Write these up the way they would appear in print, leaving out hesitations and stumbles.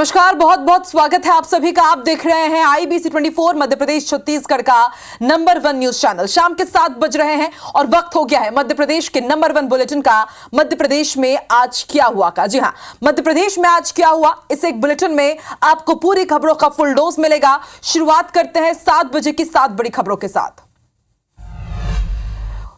नमस्कार, बहुत बहुत स्वागत है आप सभी का। आप देख रहे हैं IBC 24 मध्य प्रदेश छत्तीसगढ़ का नंबर 1 न्यूज चैनल। शाम के 7 बज रहे हैं और वक्त हो गया है मध्य प्रदेश के नंबर 1 बुलेटिन का। मध्य प्रदेश में आज क्या हुआ का। जी हां, मध्य प्रदेश में आज क्या हुआ, इस एक बुलेटिन में आपको पूरी खबरों का फुल डोज मिलेगा। शुरुआत करते हैं 7 बजे की 7 बड़ी खबरों के साथ।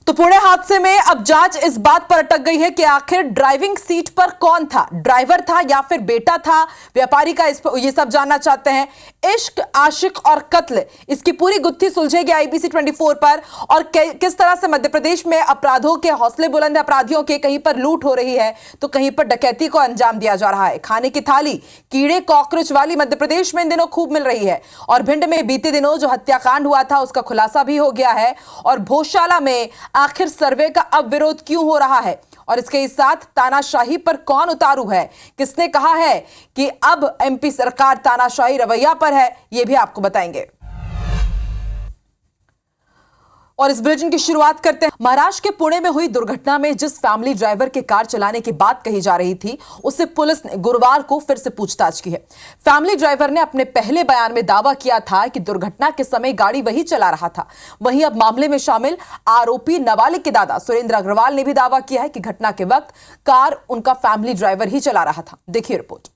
तो पुणे हादसे में अब जांच इस बात पर अटक गई है कि आखिर ड्राइविंग सीट पर कौन था, ड्राइवर था या फिर बेटा था व्यापारी का। ये सब जानना चाहते हैं। इश्क, आशिक और कत्ल, इसकी पूरी गुत्थी सुलझेगी IBC 24 पर। और किस तरह से मध्य प्रदेश में अपराधों के हौसले बुलंद, अपराधियों के कहीं पर लूट हो रही है तो कहीं पर डकैती को अंजाम दिया जा रहा है। खाने की थाली कीड़े कॉकरोच वाली मध्य प्रदेश में इन दिनों खूब मिल रही है। और भिंड में बीते दिनों जो हत्याकांड हुआ था उसका खुलासा भी हो गया है। और भोजशाला में आखिर सर्वे का अब विरोध क्यों हो रहा है और इसके साथ तानाशाही पर कौन उतारू है, किसने कहा है कि अब MP सरकार तानाशाही रवैया पर है, यह भी आपको बताएंगे। और इस बुलेटिन की शुरुआत करते हैं। महाराष्ट्र के पुणे में हुई दुर्घटना में जिस फैमिली ड्राइवर के कार चलाने की बात कही जा रही थी उससे पुलिस ने गुरुवार को फिर से पूछताछ की है। फैमिली ड्राइवर ने अपने पहले बयान में दावा किया था कि दुर्घटना के समय गाड़ी वही चला रहा था। वहीं अब मामले में शामिल आरोपी नाबालिग के दादा सुरेंद्र अग्रवाल ने भी दावा किया है कि घटना के वक्त कार उनका फैमिली ड्राइवर ही चला रहा था। देखिए रिपोर्ट।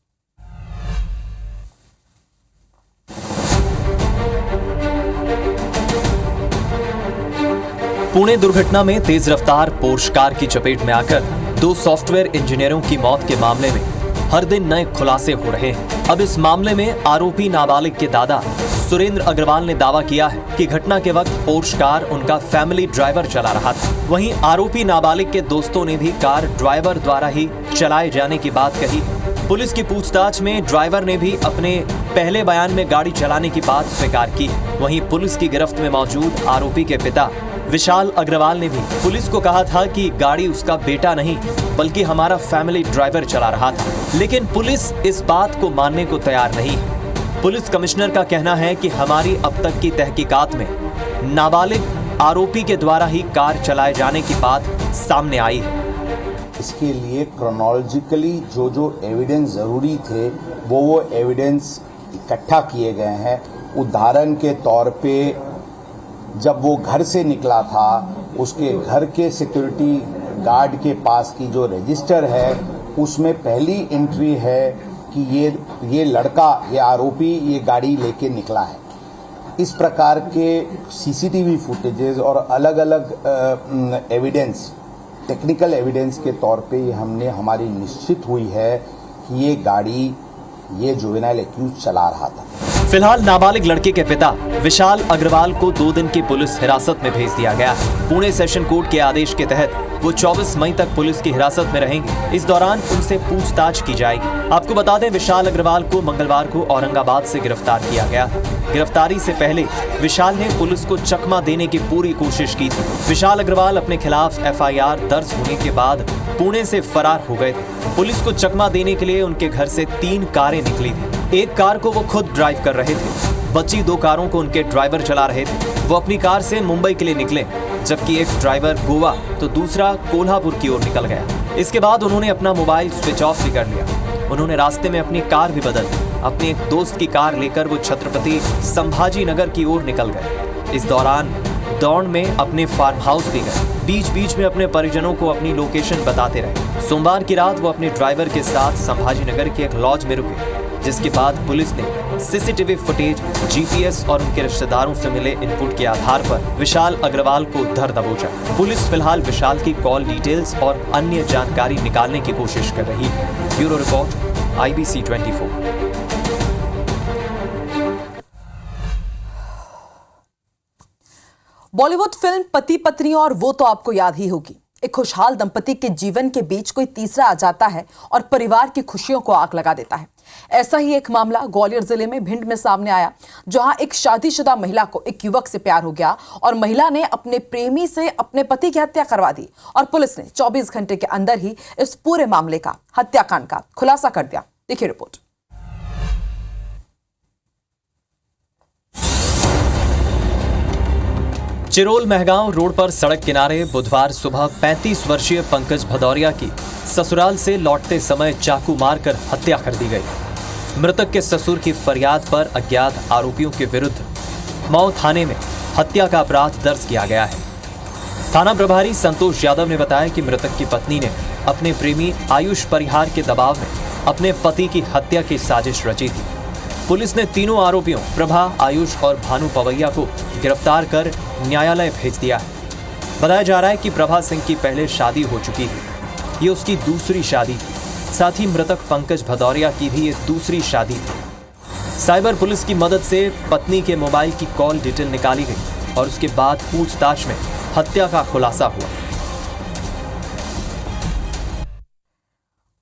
पुणे दुर्घटना में तेज रफ्तार पोर्श कार की चपेट में आकर 2 सॉफ्टवेयर इंजीनियरों की मौत के मामले में हर दिन नए खुलासे हो रहे हैं। अब इस मामले में आरोपी नाबालिग के दादा सुरेंद्र अग्रवाल ने दावा किया है कि घटना के वक्त पोर्श कार उनका फैमिली ड्राइवर चला रहा था। वहीं आरोपी नाबालिग के दोस्तों ने भी कार ड्राइवर द्वारा ही चलाए जाने की बात कही। पुलिस की पूछताछ में ड्राइवर ने भी अपने पहले बयान में गाड़ी चलाने की बात स्वीकार की। वहीं पुलिस की गिरफ्त में मौजूद आरोपी के पिता विशाल अग्रवाल ने भी पुलिस को कहा था कि गाड़ी उसका बेटा नहीं बल्कि हमारा फैमिली ड्राइवर चला रहा था। लेकिन पुलिस इस बात को मानने को तैयार नहीं है। पुलिस कमिश्नर का कहना है कि हमारी अब तक की तहकीकात में नाबालिग आरोपी के द्वारा ही कार चलाए जाने की बात सामने आई है। इसके लिए क्रोनोलॉजिकली जो एविडेंस जरूरी थे वो एविडेंस इकट्ठा किए गए हैं। उदाहरण के तौर पे जब वो घर से निकला था उसके घर के सिक्योरिटी गार्ड के पास की जो रजिस्टर है उसमें पहली एंट्री है कि ये लड़का, ये आरोपी ये गाड़ी लेके निकला है। इस प्रकार के CCTV फुटेजेस और अलग अलग एविडेंस, टेक्निकल एविडेंस के तौर पे हमने हमारी निश्चित हुई है कि ये गाड़ी ये जुवेनाइल एक्यूज चला रहा था। फिलहाल नाबालिग लड़के के पिता विशाल अग्रवाल को 2 दिन की पुलिस हिरासत में भेज दिया गया है। पुणे सेशन कोर्ट के आदेश के तहत वो 24 मई तक पुलिस की हिरासत में रहेंगे। इस दौरान उनसे पूछताछ की जाएगी। आपको बता दें, विशाल अग्रवाल को मंगलवार को औरंगाबाद से गिरफ्तार किया गया। गिरफ्तारी से पहले विशाल ने पुलिस को चकमा देने की पूरी कोशिश की थी। विशाल अग्रवाल अपने खिलाफ FIR दर्ज होने के बाद पुणे से फरार हो गए थे। पुलिस को चकमा देने के लिए उनके घर से 3 कारें निकली थी। एक कार को वो खुद ड्राइव कर रहे थे, बची 2 कारों को उनके ड्राइवर चला रहे थे। वो अपनी कार से मुंबई के लिए निकले, जबकि एक ड्राइवर गोवा तो दूसरा कोल्हापुर की ओर निकल गया। इसके बाद उन्होंने अपना मोबाइल स्विच ऑफ भी कर लिया। उन्होंने रास्ते में अपनी कार भी बदल दी। अपने एक दोस्त की कार लेकर वो छत्रपति संभाजी नगर की ओर निकल गए। इस दौरान दौड़ में अपने फार्म हाउस भी गए। बीच बीच में अपने परिजनों को अपनी लोकेशन बताते रहे। सोमवार की रात वो अपने ड्राइवर के साथ संभाजी नगर के एक लॉज में रुके, जिसके बाद पुलिस ने CCTV फुटेज, GPS और उनके रिश्तेदारों से मिले इनपुट के आधार पर विशाल अग्रवाल को धर दबोचा। पुलिस फिलहाल विशाल की कॉल डिटेल्स और अन्य जानकारी निकालने की कोशिश कर रही है। Bureau report IBC 24। Bollywood film पति पत्नी और वो तो आपको याद ही होगी। एक खुशहाल दंपति के जीवन के बीच कोई तीसरा आ जाता है और परिवार की खुशियों को आग लगा देता है। ऐसा ही एक मामला ग्वालियर जिले में भिंड में सामने आया, जहां एक शादीशुदा महिला को एक युवक से प्यार हो गया और महिला ने अपने प्रेमी से अपने पति की हत्या करवा दी। और पुलिस ने 24 घंटे के अंदर ही इस पूरे मामले का, हत्याकांड का खुलासा कर दिया। देखिए रिपोर्ट। चिरोल महगांव रोड पर सड़क किनारे बुधवार सुबह 35 वर्षीय पंकज भदौरिया की ससुराल से लौटते समय चाकू मारकर हत्या कर दी गई। मृतक के ससुर की फरियाद पर अज्ञात आरोपियों के विरुद्ध मऊ थाने में हत्या का अपराध दर्ज किया गया है। थाना प्रभारी संतोष यादव ने बताया कि मृतक की पत्नी ने अपने प्रेमी आयुष परिहार के दबाव में अपने पति की हत्या की साजिश रची थी। पुलिस ने तीनों आरोपियों प्रभा, आयुष और भानु पवैया को गिरफ्तार कर न्यायालय भेज दिया है। बताया जा रहा है कि प्रभा सिंह की पहले शादी हो चुकी थी, ये उसकी दूसरी शादी थी। साथ ही मृतक पंकज भदौरिया की भी ये दूसरी शादी थी। साइबर पुलिस की मदद से पत्नी के मोबाइल की कॉल डिटेल निकाली गई और उसके बाद पूछताछ में हत्या का खुलासा हुआ।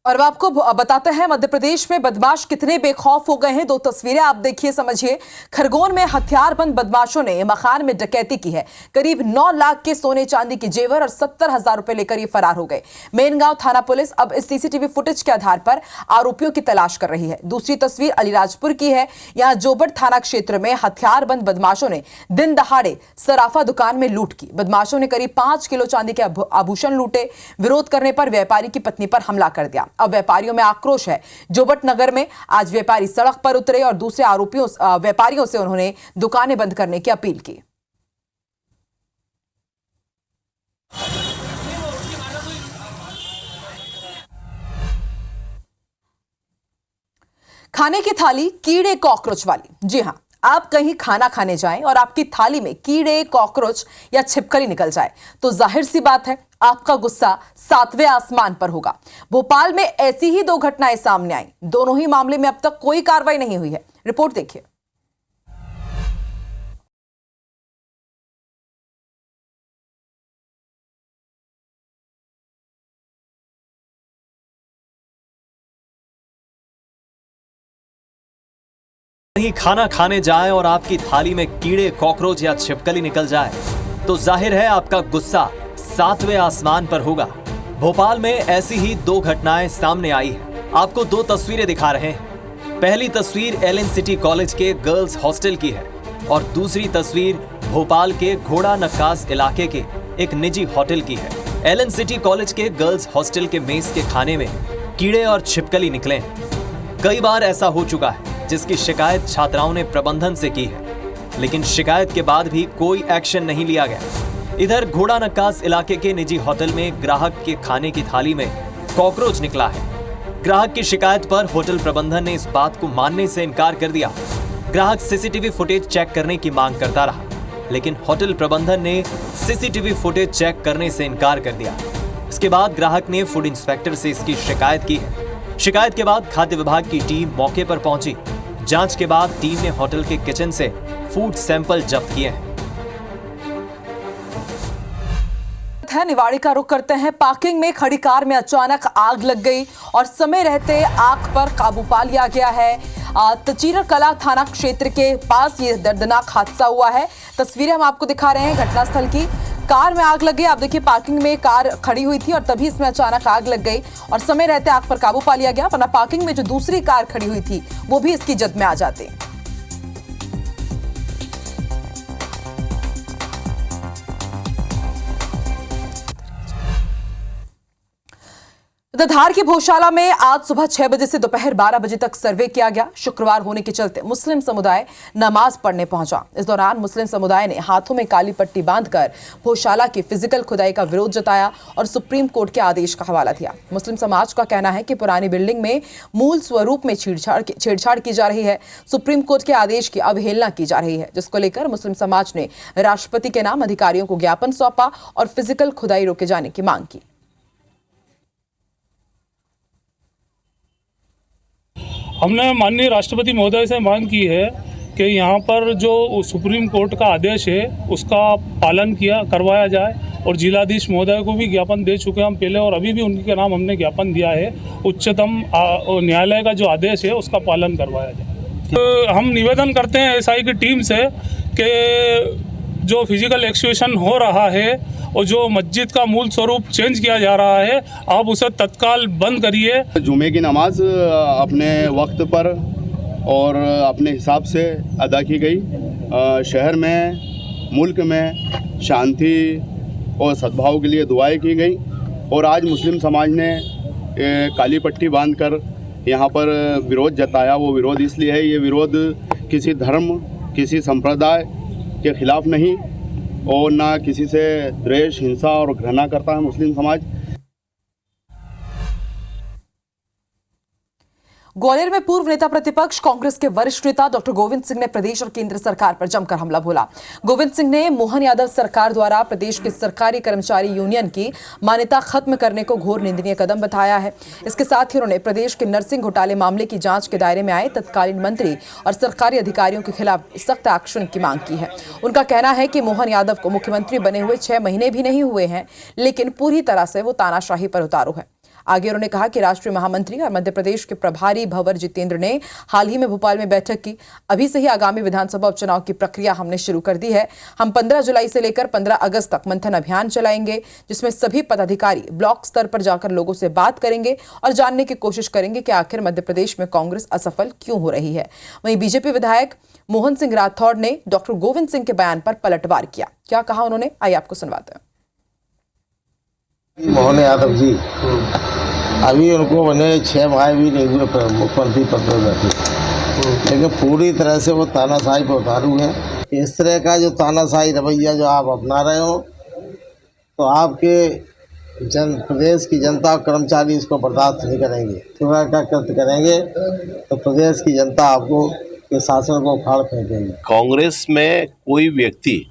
और अब आपको बताते हैं मध्य प्रदेश में बदमाश कितने बेखौफ हो गए हैं। दो तस्वीरें आप देखिए, समझिए। खरगोन में हथियारबंद बदमाशों ने मकान में डकैती की है। करीब 9 लाख के सोने चांदी के जेवर और 70,000 रुपए लेकर ये फरार हो गए। मेनगांव थाना पुलिस अब इस सीसीटीवी फुटेज के आधार पर आरोपियों की तलाश कर रही है। दूसरी तस्वीर अलीराजपुर की है। यहां जोबट थाना क्षेत्र में हथियारबंद बदमाशों ने दिन दहाड़े सराफा दुकान में लूट की। बदमाशों ने करीब 5 किलो चांदी के आभूषण लूटे। विरोध करने पर व्यापारी की पत्नी पर हमला कर दिया। अब व्यापारियों में आक्रोश है। जोबट नगर में आज व्यापारी सड़क पर उतरे और दूसरे व्यापारियों से उन्होंने दुकानें बंद करने की अपील की। खाने की थाली कीड़े कॉकरोच वाली। जी हां, आप कहीं खाना खाने जाएं और आपकी थाली में कीड़े, कॉकरोच या छिपकली निकल जाए तो जाहिर सी बात है आपका गुस्सा 7वें आसमान पर होगा। भोपाल में ऐसी ही 2 घटनाएं सामने आई। दोनों ही मामले में अब तक कोई कार्रवाई नहीं हुई है। रिपोर्ट देखिए। कहीं खाना खाने जाएं और आपकी थाली में कीड़े, कॉकरोच या छिपकली निकल जाए तो जाहिर है आपका गुस्सा 7वें आसमान पर होगा। भोपाल में ऐसी ही 2 घटनाएं सामने आई है। आपको 2 तस्वीरें दिखा रहे हैं। पहली तस्वीर एलन सिटी कॉलेज के गर्ल्स हॉस्टल की है और दूसरी तस्वीर भोपाल के घोड़ा नक्कास इलाके के एक निजी होटल की है। एलन सिटी कॉलेज के गर्ल्स हॉस्टल के मेस के खाने में कीड़े और छिपकली निकले हैं। कई बार ऐसा हो चुका है जिसकी शिकायत छात्राओं ने प्रबंधन से की है, लेकिन शिकायत के बाद भी कोई एक्शन नहीं लिया गया। इधर घोड़ा नक्कास इलाके के निजी होटल में ग्राहक के खाने की थाली में कॉकरोच निकला है। ग्राहक की शिकायत पर होटल प्रबंधन ने इस बात को मानने से इनकार कर दिया। ग्राहक सीसीटीवी फुटेज चेक करने की मांग करता रहा, लेकिन होटल प्रबंधन ने सीसीटीवी फुटेज चेक करने से इनकार कर दिया। इसके बाद ग्राहक ने फूड इंस्पेक्टर से इसकी शिकायत की है। शिकायत के बाद खाद्य विभाग की टीम मौके पर पहुंची। जांच के बाद टीम ने होटल के किचन से फूड सैंपल जब्त किए हैं। निवाड़ी का रुख करते हैं। पार्किंग में खड़ी कार में अचानक आग लग गई और समय रहते आग पर काबू पा लिया गया है। तचीरा कला थाना क्षेत्र के पास ये दर्दनाक हादसा हुआ है। तस्वीरें हम आपको दिखा रहे हैं घटनास्थल की। कार में आग लग गई। आप देखिए, पार्किंग में कार खड़ी हुई थी और तभी इसमें अचानक आग लग गई और समय रहते आग पर काबू पा लिया गया, वरना पार्किंग में जो दूसरी कार खड़ी हुई थी वो भी इसकी जद में आ जाती। धार की भोशाला में आज सुबह 6 बजे से दोपहर 12 बजे तक सर्वे किया गया। शुक्रवार होने के चलते मुस्लिम समुदाय नमाज पढ़ने पहुंचा। इस दौरान मुस्लिम समुदाय ने हाथों में काली पट्टी बांधकर भोशाला की फिजिकल खुदाई का विरोध जताया और सुप्रीम कोर्ट के आदेश का हवाला दिया। मुस्लिम समाज का कहना है कि पुरानी बिल्डिंग में मूल स्वरूप में छेड़छाड़ की जा रही है। सुप्रीम कोर्ट के आदेश की अवहेलना की जा रही है, जिसको लेकर मुस्लिम समाज ने राष्ट्रपति के नाम अधिकारियों को ज्ञापन सौंपा और फिजिकल खुदाई रोके जाने की मांग की। हमने माननीय राष्ट्रपति महोदय से मांग की है कि यहाँ पर जो सुप्रीम कोर्ट का आदेश है उसका पालन करवाया जाए और जिलाधीश महोदय को भी ज्ञापन दे चुके हैं हम पहले, और अभी भी उनके नाम हमने ज्ञापन दिया है। उच्चतम न्यायालय का जो आदेश है उसका पालन करवाया जाए। तो हम निवेदन करते हैं एसआई की टीम से कि जो फिजिकल एक्सक्यूशन हो रहा है और जो मस्जिद का मूल स्वरूप चेंज किया जा रहा है, आप उसे तत्काल बंद करिए। जुमे की नमाज अपने वक्त पर और अपने हिसाब से अदा की गई। शहर में, मुल्क में शांति और सद्भाव के लिए दुआएं की गई और आज मुस्लिम समाज ने काली पट्टी बांधकर यहाँ पर विरोध जताया, वो विरोध इसलिए है, ये विरोध किसी धर्म, किसी संप्रदाय के खिलाफ नहीं और ना किसी से द्वेष, हिंसा और घृणा करता है मुस्लिम समाज। ग्वालियर में पूर्व नेता प्रतिपक्ष कांग्रेस के वरिष्ठ नेता डॉक्टर गोविंद सिंह ने प्रदेश और केंद्र सरकार पर जमकर हमला बोला। गोविंद सिंह ने मोहन यादव सरकार द्वारा प्रदेश के सरकारी कर्मचारी यूनियन की मान्यता खत्म करने को घोर निंदनीय कदम बताया है। इसके साथ ही उन्होंने प्रदेश के नर्सिंग घोटाले मामले की जांच के दायरे में आए तत्कालीन मंत्री और सरकारी अधिकारियों के खिलाफ सख्त एक्शन की मांग की है। उनका कहना है कि मोहन यादव को मुख्यमंत्री बने हुए 6 महीने भी नहीं हुए हैं, लेकिन पूरी तरह से वो तानाशाही पर उतारू है। आगे उन्होंने कहा कि राष्ट्रीय महामंत्री और मध्य प्रदेश के प्रभारी भंवर जितेंद्र ने हाल ही में भोपाल में बैठक की। अभी से ही आगामी विधानसभा उपचुनाव की प्रक्रिया हमने शुरू कर दी है। हम 15 जुलाई से लेकर 15 अगस्त तक मंथन अभियान चलाएंगे, जिसमें सभी पदाधिकारी ब्लॉक स्तर पर जाकर लोगों से बात करेंगे और जानने की कोशिश करेंगे कि आखिर मध्य प्रदेश में कांग्रेस असफल क्यों हो रही है। वहीं बीजेपी विधायक मोहन सिंह राठौड़ ने डॉक्टर गोविंद सिंह के बयान पर पलटवार किया। क्या कहा उन्होंने, आइए आपको सुनवाते हैं। मोहन यादव जी अभी उनको बने 6 माह भी नहीं हुए मुख्यमंत्री पद पर बैठे, लेकिन पूरी तरह से वो तानाशाही पर उतारू हैं। इस तरह का जो तानाशाही रवैया जो आप अपना रहे हो, तो आपके प्रदेश की जनता और कर्मचारी इसको बर्दाश्त नहीं करेंगे। चुनाव का कृत्य करेंगे तो प्रदेश की जनता आपको के शासन को उखाड़ फेंकेगी। कांग्रेस में कोई व्यक्ति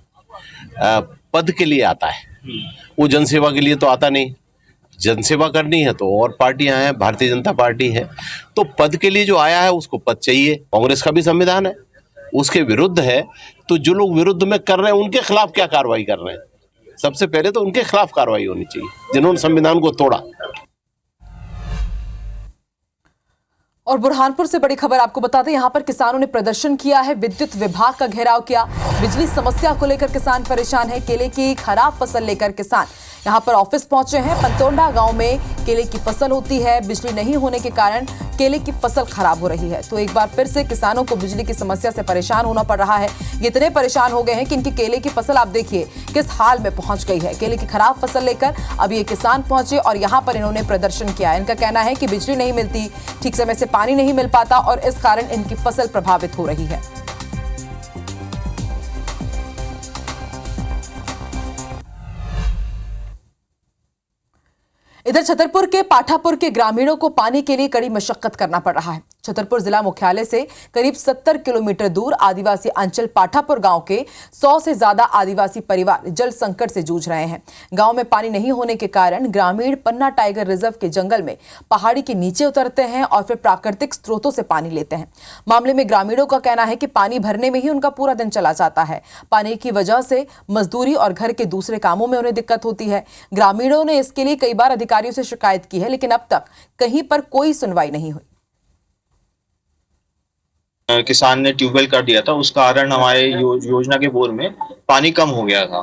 पद के लिए आता है, वो जनसेवा के लिए तो आता नहीं। जनसेवा करनी है तो और पार्टियां हैं, भारतीय जनता पार्टी है, तो पद के लिए जो आया है उसको पद चाहिए। कांग्रेस का भी संविधान है, उसके विरुद्ध है, तो जो लोग विरुद्ध में कर रहे हैं उनके खिलाफ क्या कार्रवाई कर रहे हैं? सबसे पहले तो उनके खिलाफ कार्रवाई होनी चाहिए जिन्होंने संविधान को तोड़ा। और बुरहानपुर से बड़ी खबर आपको बता दें, यहां पर किसानों ने प्रदर्शन किया है, विद्युत विभाग का घेराव किया। बिजली समस्या को लेकर किसान परेशान है। केले की खराब फसल लेकर किसान यहां पर ऑफिस पहुंचे हैं। पंतोंडा गांव में केले की फसल होती है, बिजली नहीं होने के कारण केले की फसल खराब हो रही है। तो एक बार फिर से किसानों को बिजली की समस्या से परेशान होना पड़ रहा है। ये इतने परेशान हो गए हैं कि इनकी केले की फसल आप देखिए किस हाल में पहुंच गई है। केले की खराब फसल लेकर अब ये किसान पहुंचे और यहां पर इन्होंने प्रदर्शन किया। इनका कहना है कि बिजली नहीं मिलती, ठीक समय से पानी नहीं मिल पाता और इस कारण इनकी फसल प्रभावित हो रही है। इधर छतरपुर के पाठापुर के ग्रामीणों को पानी के लिए कड़ी मशक्कत करना पड़ रहा है। छतरपुर जिला मुख्यालय से करीब 70 किलोमीटर दूर आदिवासी अंचल पाठापुर गांव के 100 से ज्यादा आदिवासी परिवार जल संकट से जूझ रहे हैं। गांव में पानी नहीं होने के कारण ग्रामीण पन्ना टाइगर रिजर्व के जंगल में पहाड़ी के नीचे उतरते हैं और फिर प्राकृतिक स्रोतों से पानी लेते हैं। मामले में ग्रामीणों का कहना है कि पानी भरने में ही उनका पूरा दिन चला जाता है। पानी की वजह से मजदूरी और घर के दूसरे कामों में उन्हें दिक्कत होती है। ग्रामीणों ने इसके लिए कई बार अधिकारियों से शिकायत की है, लेकिन अब तक कहीं पर कोई सुनवाई नहीं हुई। किसान ने ट्यूबवेल कर दिया था, उस कारण हमारे योजना के बोर में पानी कम हो गया था।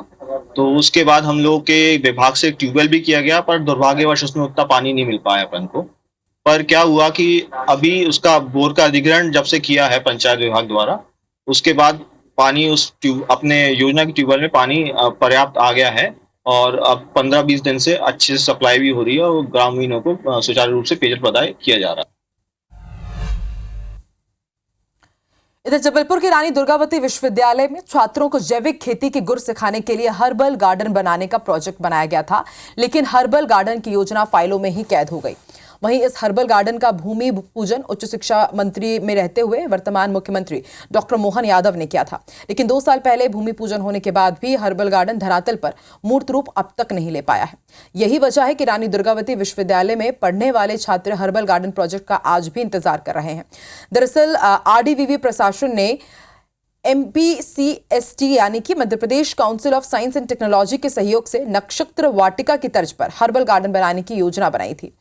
तो उसके बाद हम लोग के विभाग से ट्यूबवेल भी किया गया, पर दुर्भाग्यवश उसमें उतना पानी नहीं मिल पाया अपन को। पर क्या हुआ कि अभी उसका बोर का अधिग्रहण जब से किया है पंचायत विभाग द्वारा, उसके बाद पानी उस अपने योजना की ट्यूबवेल में पानी पर्याप्त आ गया है और अब 15-20 दिन से अच्छे से सप्लाई भी हो रही है और ग्रामीणों को सुचारू रूप से पेयजल प्रदाय किया जा रहा है। इधर जबलपुर के रानी दुर्गावती विश्वविद्यालय में छात्रों को जैविक खेती के गुर सिखाने के लिए हर्बल गार्डन बनाने का प्रोजेक्ट बनाया गया था, लेकिन हर्बल गार्डन की योजना फाइलों में ही कैद हो गई। वहीं इस हर्बल गार्डन का भूमि पूजन उच्च शिक्षा मंत्री में रहते हुए वर्तमान मुख्यमंत्री डॉक्टर मोहन यादव ने किया था, लेकिन 2 साल पहले भूमि पूजन होने के बाद भी हर्बल गार्डन धरातल पर मूर्त रूप अब तक नहीं ले पाया है। यही वजह है कि रानी दुर्गावती विश्वविद्यालय में पढ़ने वाले छात्र हर्बल गार्डन प्रोजेक्ट का आज भी इंतजार कर रहे हैं। दरअसल आरडीवीवी प्रशासन ने MPCST यानी कि Madhya Pradesh council of science and technology के सहयोग से नक्षत्र वाटिका की तर्ज पर हर्बल गार्डन बनाने की योजना बनाई थी।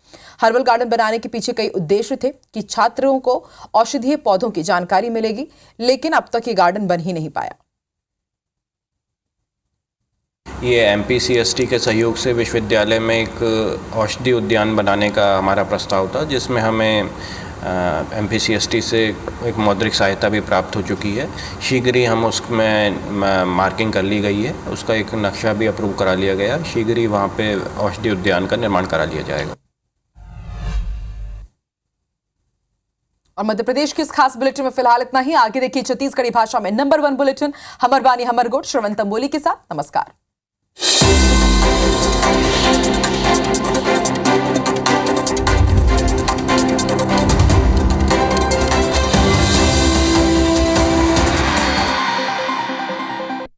हर्बल गार्डन बनाने के पीछे कई उद्देश्य थे कि छात्रों को औषधीय पौधों की जानकारी मिलेगी, लेकिन अब तक ये गार्डन बन ही नहीं पाया। ये MPCST के सहयोग से विश्वविद्यालय में एक औषधि उद्यान बनाने का हमारा प्रस्ताव था, जिसमें हमें MPCST से एक मौद्रिक सहायता भी प्राप्त हो चुकी है। शीघ्र ही हम उसमें मार्किंग कर ली गई है, उसका एक नक्शा भी अप्रूव करा लिया गया। शीघ्र ही वहाँ पे औषधि उद्यान का निर्माण करा लिया जाएगा। और मध्य प्रदेश की इस खास बुलेटिन में फिलहाल इतना ही। आगे देखिए छत्तीसगढ़ी भाषा में नंबर 1 बुलेटिन हमर बानी हमर गोठ श्रवण तंबोली के साथ। नमस्कार।